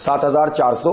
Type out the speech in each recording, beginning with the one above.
7400,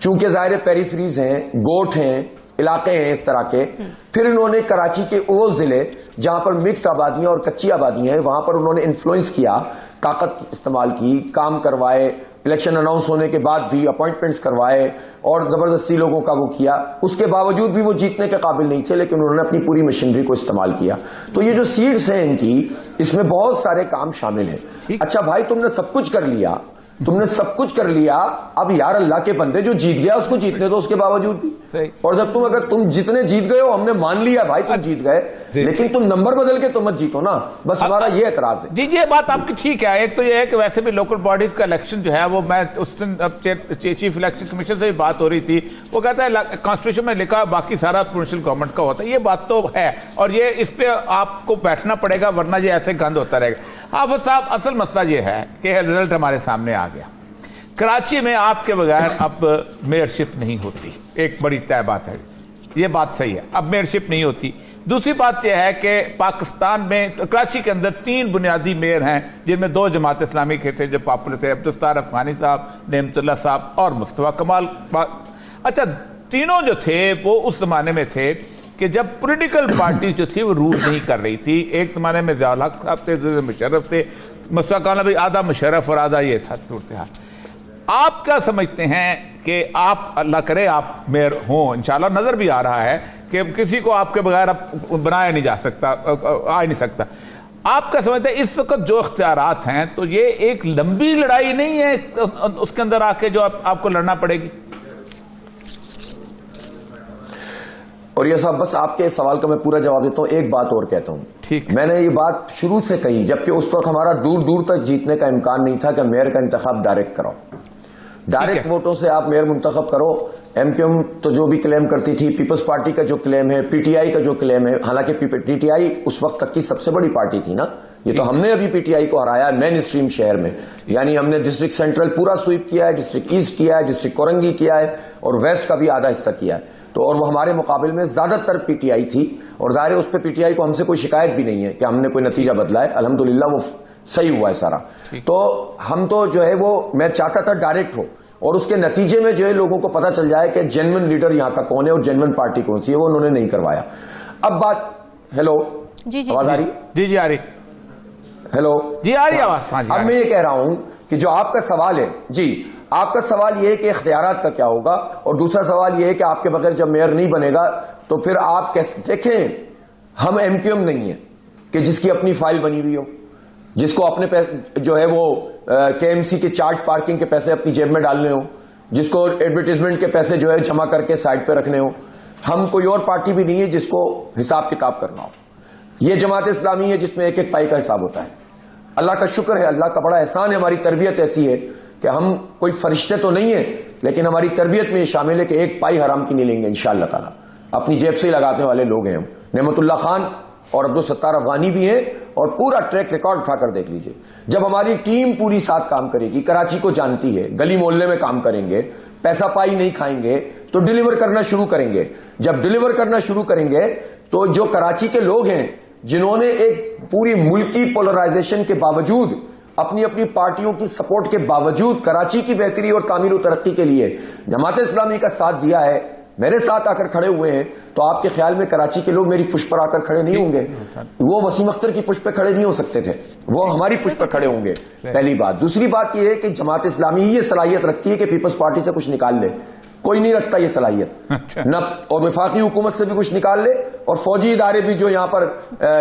چونکہ ظاہر پیریفریز ہیں, گوٹ ہیں, علاقے ہیں اس طرح کے. پھر انہوں نے کراچی کے وہ ضلع جہاں پر مکسڈ آبادیاں اور کچی آبادیاں ہیں وہاں پر انہوں نے انفلوئنس کیا, طاقت استعمال کی, کام کروائے, الیکشن اناؤنس ہونے کے بعد بھی اپوائنٹمنٹس کروائے اور زبردستی لوگوں کا وہ کیا. اس کے باوجود بھی وہ جیتنے کے قابل نہیں تھے, لیکن انہوں نے اپنی پوری مشینری کو استعمال کیا. تو یہ جو سیڈز ہیں ان کی, اس میں بہت سارے کام شامل ہیں. اچھا بھائی, تم نے سب کچھ کر لیا, تم نے سب کچھ کر لیا, اب یار اللہ کے بندے جو جیت گیا اس کو جیتنے دو اس کے باوجود بھی. اور جب اگر تم جتنے جیت گئے ہو ہم نے مان لیا بھائی تم جیت گئے, لیکن تم نمبر بدل کے تم مت جیتو نا, بس ہمارا یہ اعتراض ہے. جی یہ بات آپ کی ٹھیک ہے. ایک تو یہ ہے کہ ویسے بھی لوکل باڈیز کا الیکشن جو ہے وہ, میں اس دن چیف الیکشن کمیشن سے بھی بات ہو رہی تھی, وہ کہتا ہے کانسٹیٹیوشن میں لکھا باقی سارا پروونشل گورنمنٹ کا ہوتا ہے. یہ بات تو ہے اور یہ اس پہ آپ کو بیٹھنا پڑے گا, ورنہ یہ ایسے گند ہوتا رہے گا. حافظ صاحب, اصل مسئلہ یہ ہے کہ رزلٹ ہمارے سامنے آ گیا. کراچی میں آپ کے بغیر اب میئرشپ نہیں ہوتی, ایک بڑی طے بات ہے, یہ بات صحیح ہے, اب میئرشپ نہیں ہوتی. دوسری بات یہ ہے کہ پاکستان میں کراچی کے اندر 3 بنیادی میئر ہیں جن میں 2 جماعت اسلامی کے تھے جو پاپولر تھے, عبدالستار افغانی صاحب, نعمت اللہ صاحب اور مصطفیٰ کمال. اچھا, تینوں جو تھے وہ اس زمانے میں تھے کہ جب پولیٹیکل پارٹی جو تھی وہ رول نہیں کر رہی تھی. ایک زمانے میں ضیاء الحق صاحب تھے, دوسرے مشرف تھے, مصطفیٰ کمال بھی آدھا مشرف اور آدھا یہ تھا صورتحال. آپ کیا سمجھتے ہیں کہ آپ, اللہ کرے آپ میئر ہوں انشاءاللہ, نظر بھی آ رہا ہے کہ کسی کو آپ کے بغیر اب بنایا نہیں جا سکتا, آ نہیں سکتا. آپ کیا سمجھتے ہیں اس وقت جو اختیارات ہیں تو یہ ایک لمبی لڑائی نہیں ہے اس کے اندر آ کے جو آپ کو لڑنا پڑے گی؟ اور یہ صاحب, بس آپ کے سوال کا میں پورا جواب دیتا ہوں. ایک بات اور کہتا ہوں. ٹھیک, میں نے یہ بات شروع سے کہی, جبکہ اس وقت ہمارا دور دور تک جیتنے کا امکان نہیں تھا کہ میئر کا انتخاب ڈائریکٹ کرو. ڈائریکٹ ووٹوں سے آپ میئر منتخب کرو. ایم کیو ایم تو جو بھی کلیم کرتی تھی, پیپلز پارٹی کا جو کلیم ہے, پی ٹی آئی کا جو کلیم ہے, حالانکہ پی ٹی آئی اس وقت تک کی سب سے بڑی پارٹی تھی نا. یہ تو ہم نے ابھی پی ٹی آئی کو ہرایا مین اسٹریم شہر میں, یعنی ہم نے ڈسٹرکٹ سینٹرل پورا سویپ کیا ہے, ڈسٹرکٹ ایسٹ کیا ہے, ڈسٹرکٹ کورنگی کیا ہے اور ویسٹ کا بھی آدھا حصہ کیا ہے. تو اور وہ ہمارے مقابل میں زیادہ تر پی ٹی آئی تھی, اور ظاہر ہے اس پہ پی ٹی آئی کو ہم سے کوئی شکایت بھی نہیں ہے کہ ہم نے کوئی نتیجہ بدلا ہے. الحمدللہ وہ صحیح ہوا ہے سارا. تو ہم تو جو ہے وہ, میں چاہتا تھا ڈائریکٹ ہو اور اس کے نتیجے میں جو ہے لوگوں کو پتا چل جائے کہ جینوئن لیڈر یہاں کا کون ہے اور جینوئن پارٹی کون سی ہے. وہ انہوں نے نہیں کروایا. اب بات, ہیلو جی جی آواز آ رہی؟ جی جی آ رہی, ہیلو جی آ رہی آواز. اب میں یہ کہہ رہا ہوں کہ جو آپ کا سوال ہے, جی آپ کا سوال یہ ہے کہ اختیارات کا کیا ہوگا, اور دوسرا سوال یہ ہے کہ آپ کے بغیر جب میئر نہیں بنے گا تو پھر آپ کیسے. دیکھیں, ہم ایم کیو ایم نہیں ہیں کہ جس کی اپنی فائل بنی ہوئی ہو, جس کو اپنے جو ہے وہ کے ایم سی کے چارج پارکنگ کے پیسے اپنی جیب میں ڈالنے ہو, جس کو ایڈورٹیزمنٹ کے پیسے جو ہے جمع کر کے سائڈ پہ رکھنے ہو. ہم کوئی اور پارٹی بھی نہیں ہے جس کو حساب کتاب کرنا ہو. یہ جماعت اسلامی ہے جس میں ایک ایک پائی کا حساب ہوتا ہے. اللہ کا شکر ہے, اللہ کا بڑا احسان ہے, ہماری تربیت ایسی ہے کہ ہم کوئی فرشتے تو نہیں ہیں, لیکن ہماری تربیت میں یہ شامل ہے کہ ایک پائی حرام کی نہیں لیں گے انشاءاللہ تعالی. اپنی جیب سے ہی لگانے والے لوگ ہیں ہم. نعمت اللہ خان اور عبدالستار افغانی بھی ہیں, اور پورا ٹریک ریکارڈ اٹھا کر دیکھ لیجئے. جب ہماری ٹیم پوری ساتھ کام کرے گی, کراچی کو جانتی ہے, گلی محلے میں کام کریں گے, پیسہ پائی نہیں کھائیں گے, تو ڈیلیور کرنا شروع کریں گے. جب ڈیلیور کرنا شروع کریں گے تو جو کراچی کے لوگ ہیں جنہوں نے ایک پوری ملکی پولرائزیشن کے باوجود, اپنی اپنی پارٹیوں کی سپورٹ کے باوجود کراچی کی بہتری اور تعمیر و ترقی کے لیے جماعت اسلامی کا ساتھ دیا ہے, میرے ساتھ آ کر کھڑے ہوئے ہیں, تو آپ کے خیال میں کراچی کے لوگ میری پشت پر آ کر کھڑے نہیں ہوں گے؟ وہ وسیم اختر کی پشت پہ کھڑے نہیں ہو سکتے تھے, وہ ہماری پشت پر کھڑے ہوں گے. پہلی بات. دوسری بات یہ ہے کہ جماعت اسلامی یہ صلاحیت رکھتی ہے کہ پیپلز پارٹی سے کچھ نکال لے. کوئی نہیں رکھتا یہ صلاحیت, نہ اور وفاقی حکومت سے بھی کچھ نکال لے, اور فوجی ادارے بھی جو یہاں پر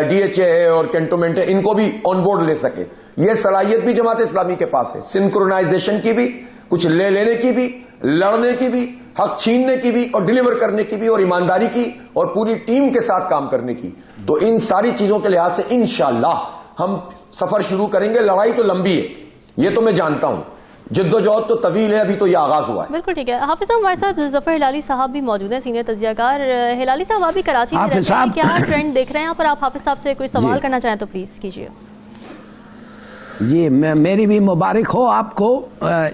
ڈی ایچ اے ہے اور کینٹونمنٹ ہے ان کو بھی آن بورڈ لے سکے. یہ صلاحیت بھی جماعت اسلامی کے پاس ہے, سنکرونائزیشن کی بھی, کچھ لے لینے کی بھی, لڑنے کی بھی, حق چھیننے کی بھی, اور ڈیلیور کرنے کی بھی, اور ایمانداری کی, اور پوری ٹیم کے ساتھ کام کرنے کی. تو ان ساری چیزوں کے لحاظ سے انشاءاللہ ہم سفر شروع کریں گے. لڑائی تو لمبی ہے, یہ تو میں جانتا ہوں, جدوجہد تو طویل ہے, ابھی تو یہ آغاز ہوا ہے. بالکل ٹھیک ہے. حافظ صاحب ہمارے ساتھ ظفر ہلالی صاحب بھی موجود ہیں, سینئر تجزیہ کار. ہلالی صاحب آپ بھی کراچی میں رہتے ہیں, کیا ٹرینڈ دیکھ رہے ہیں یہاں پر؟ آپ حافظ صاحب سے کوئی سوال کرنا چاہیں تو پلیز کیجیے. جی میری بھی مبارک ہو آپ کو.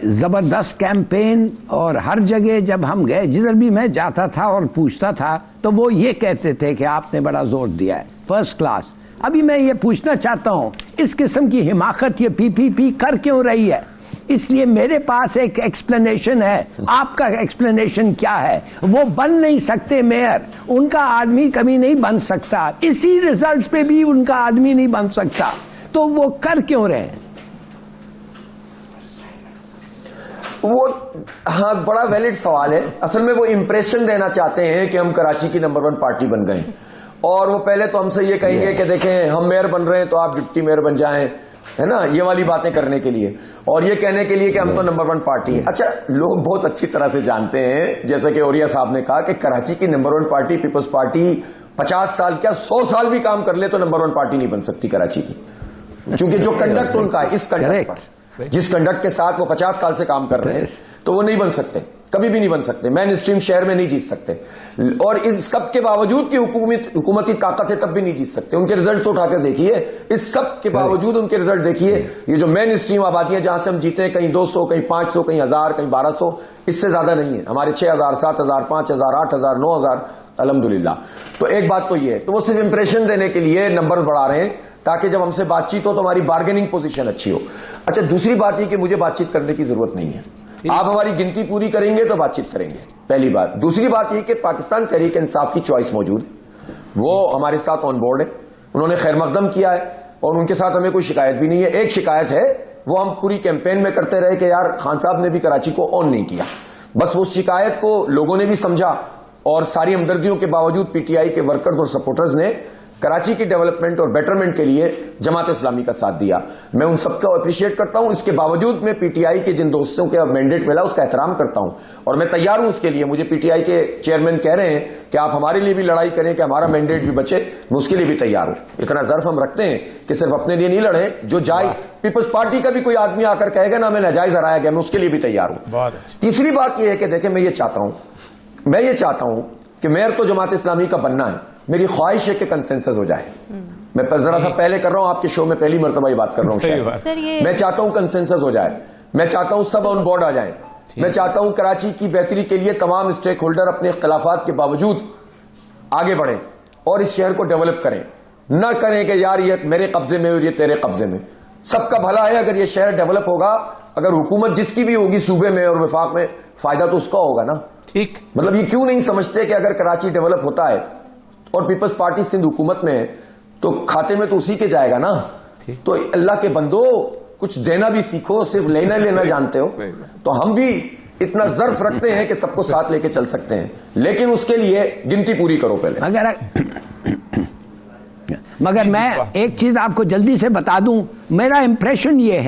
زبردست کیمپین, اور ہر جگہ جب ہم گئے, جدھر بھی میں جاتا تھا اور پوچھتا تھا تو وہ یہ کہتے تھے کہ آپ نے بڑا زور دیا ہے, فرسٹ کلاس. ابھی میں یہ پوچھنا چاہتا ہوں, اس قسم کی حماقت یہ پی کر کیوں رہی ہے؟ اس لیے میرے پاس ایک ایکسپلینیشن ہے. آپ کا ایکسپلینیشن کیا ہے؟ وہ بن نہیں سکتے میئر, ان کا آدمی کبھی نہیں بن سکتا, اسی ریزلٹس پہ بھی ان کا آدمی نہیں بن سکتا, تو وہ کر کیوں رہے ہیں؟ وہ ہاں بڑا ویلڈ سوال ہے. اصل میں وہ امپریشن دینا چاہتے ہیں کہ ہم کراچی کی نمبر 1 پارٹی بن گئے, اور وہ پہلے تو ہم سے یہ کہیں گے کہ دیکھیں ہم میئر بن رہے ہیں تو آپ ڈپٹی میئر بن جائیں, ہے نا, یہ والی باتیں کرنے کے لیے, اور یہ کہنے کے لیے کہ ہم تو نمبر 1 پارٹی ہیں. اچھا, لوگ بہت اچھی طرح سے جانتے ہیں, جیسے کہ اوریا صاحب نے کہا, کہ کراچی کی نمبر 1 پارٹی پیپلز پارٹی 50 سال کیا 100 سال بھی کام کر لے تو نمبر 1 پارٹی نہیں بن سکتی کراچی کی, چونکہ جو کنڈکٹ ان کا ہے, اس کنڈکٹ پر, جس کنڈکٹ کے ساتھ وہ 50 سال سے کام کر رہے ہیں, تو وہ نہیں بن سکتے, کبھی بھی نہیں بن سکتے, مین اسٹریم شہر میں نہیں جیت سکتے, اور اس سب کے باوجود کی حکومتی طاقت ہے تب بھی نہیں جیت سکتے. ان کے ریزلٹ اٹھا کر دیکھیے, اس سب کے باوجود ان کے ریزلٹ دیکھیے, یہ جو مین اسٹریم آبادیاں جہاں سے ہم جیتے ہیں, کہیں 200, کہیں 500, کہیں 1000, کہیں 1200, اس سے زیادہ نہیں ہے. ہمارے 6000, 7000, 5000, 8000, 9000 الحمدللہ. تو ایک بات تو یہ ہے, تو وہ صرف امپریشن دینے کے لیے نمبر بڑھا رہے ہیں تاکہ جب ہم سے بات چیت ہو تو ہماری بارگیننگ پوزیشن اچھی ہو. اچھا, دوسری بات یہ کہ مجھے بات چیت کرنے کی ضرورت نہیں ہے, آپ ہماری گنتی پوری کریں گے تو بات چیت کریں گے, پہلی بات. دوسری بات یہ کہ پاکستان تحریک انصاف کی چوائس موجود ہے, وہ ہمارے ساتھ آن بورڈ ہے, انہوں نے خیر مقدم کیا ہے, اور ان کے ساتھ ہمیں کوئی شکایت بھی نہیں ہے. ایک شکایت ہے, وہ ہم پوری کیمپین میں کرتے رہے کہ یار خان صاحب نے بھی کراچی کو آن نہیں کیا. بس اس شکایت کو لوگوں نے بھی سمجھا, اور ساری ہمدردیوں کے باوجود پی ٹی آئی کے ورکرز اور سپورٹرز نے کراچی کی ڈیولپمنٹ اور بیٹرمنٹ کے لیے جماعت اسلامی کا ساتھ دیا. میں ان سب کو اپریشیٹ کرتا ہوں. اس کے باوجود میں پی ٹی آئی کے جن دوستوں کے مینڈیٹ ملا اس کا احترام کرتا ہوں, اور میں تیار ہوں اس کے لیے. مجھے پی ٹی آئی کے چیئرمین کہہ رہے ہیں کہ آپ ہمارے لیے بھی لڑائی کریں کہ ہمارا مینڈیٹ بھی بچے, میں اس کے لیے بھی تیار ہوں. اتنا ظرف ہم رکھتے ہیں کہ صرف اپنے لیے نہیں لڑیں, جو جائز پیپلز پارٹی کا بھی کوئی آدمی آ کر کہے گا نا میں ناجائز ہرایا گیا, میں اس کے لیے بھی تیار ہوں. تیسری بات یہ ہے کہ دیکھیں, میں یہ چاہتا ہوں کہ میئر تو جماعت اسلامی کا بننا ہے. میری خواہش ہے کہ کنسنسس ہو جائے. میں ذرا سا پہلے کر رہا ہوں, آپ کے شو میں پہلی مرتبہ یہ بات کر رہا ہوں. میں چاہتا ہوں کنسنسس ہو جائے, میں چاہتا ہوں سب آن بورڈ آ جائیں, میں چاہتا ہوں کراچی کی بہتری کے لیے تمام اسٹیک ہولڈر اپنے اختلافات کے باوجود آگے بڑھیں اور اس شہر کو ڈیولپ کریں. نہ کریں کہ یار یہ میرے قبضے میں اور یہ تیرے قبضے میں. سب کا بھلا ہے اگر یہ شہر ڈیولپ ہوگا, اگر حکومت جس کی بھی ہوگی صوبے میں اور وفاق میں, فائدہ تو اس کا ہوگا نا. ٹھیک, مطلب یہ کیوں نہیں سمجھتے کہ اگر کراچی ڈیولپ ہوتا ہے اور پیپلز پارٹی سندھ حکومت میں ہے تو کھاتے میں تو اسی کے جائے گا نا. تو اللہ کے بندو کچھ دینا بھی سیکھو, صرف لینا جانتے ہو. تو ہم بھی اتنا ظرف رکھتے ہیں کہ سب کو ساتھ لے کے چل سکتے ہیں, لیکن اس کے لیے گنتی پوری کرو پہلے. مگر میں ایک چیز آپ کو جلدی سے بتا دوں, میرا امپریشن یہ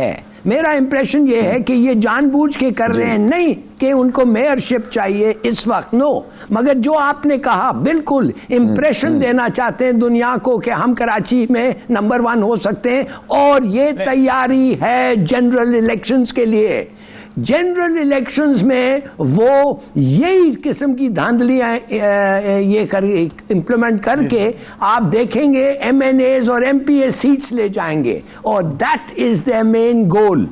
ہے کہ یہ جان بوجھ کے کر رہے ہیں, نہیں کہ ان کو میئرشپ چاہیے اس وقت, نو. مگر جو آپ نے کہا بالکل امپریشن دینا چاہتے ہیں دنیا کو کہ ہم کراچی میں نمبر 1 ہو سکتے ہیں, اور یہ تیاری ہے جنرل الیکشنز کے لیے. جنرل الیکشنز میں وہ یہی قسم کی دھاندلیاں یہ امپلیمنٹ کر کے آپ دیکھیں گے ایم این ایز اور ایم پی اے سیٹس لے جائیں گے, اور دیٹ از دا مین گول.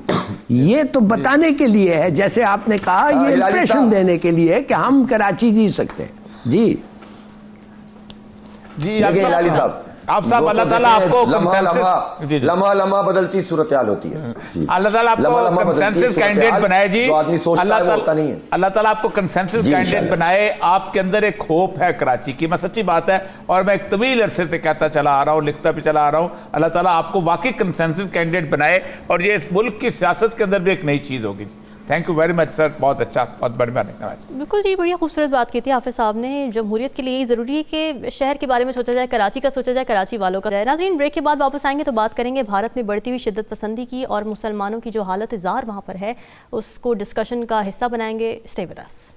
یہ تو بتانے کے لیے ہے, جیسے آپ نے کہا, یہ امپریشن دینے کے لیے کہ ہم کراچی جی سکتے ہیں. جی ہلالی صاحب, آپ صاحب اللہ تعالیٰ آپ کو لمحہ لمحہ بدلتی صورتحال ہوتی ہے. اللہ تعالیٰ آپ کو کنسنسس کینڈیڈیٹ بنائے. جی اللہ تعالیٰ آپ کو کنسنسس کینڈیڈیٹ بنائے. آپ کے اندر ایک ہوپ ہے کراچی کی, میں سچی بات ہے, اور میں ایک طویل عرصے سے کہتا چلا آ رہا ہوں, لکھتا بھی چلا آ رہا ہوں. اللہ تعالیٰ آپ کو واقعی کنسنسس کینڈیڈیٹ بنائے, اور یہ اس ملک کی سیاست کے اندر بھی ایک نئی چیز ہوگی. تھینک یو ویری مچ سر, بہت اچھا, بہت بڑی بات. بالکل جی, بڑی خوبصورت بات کی تھی حافظ صاحب نے. جمہوریت کے لیے یہ ضروری ہے کہ شہر کے بارے میں سوچا جائے, کراچی کا سوچا جائے, کراچی والوں کا جائے. ناظرین, بریک کے بعد واپس آئیں گے تو بات کریں گے بھارت میں بڑھتی ہوئی شدت پسندی کی, اور مسلمانوں کی جو حالت زار وہاں پر ہے اس کو ڈسکشن کا حصہ بنائیں گے. Stay with us.